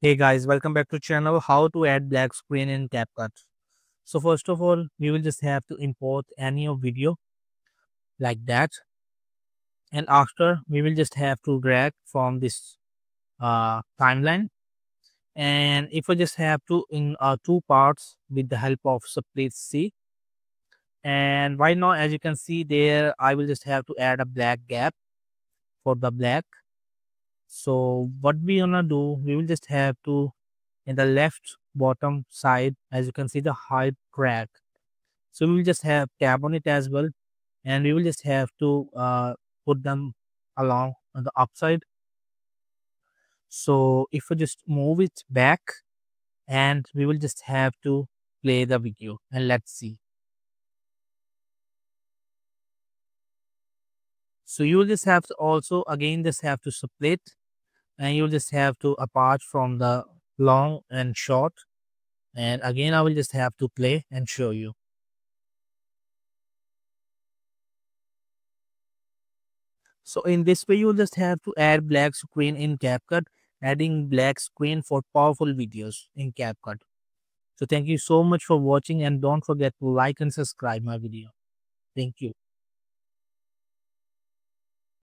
Hey guys, welcome back to channel how to add black screen in CapCut. So first of all, we will just have to import any of video like that, and after we will just have to drag from this timeline, and if we just have to in two parts with the help of split C. And right now, as you can see there, I will just have to add a black gap for the black. So what we gonna do, we will just have to in the left bottom side, as you can see the hide drag. So we will just have tab on it as well, and we will just have to put them along on the upside. So if we just move it back, and we will just have to play the video, and let's see. So you will just have to also again just have to split, and you'll just have to apart from the long and short, and again I will just have to play and show you. So in this way, you just have to add black screen in CapCut, adding black screen for powerful videos in CapCut. So thank you so much for watching, and don't forget to like and subscribe my video. Thank you.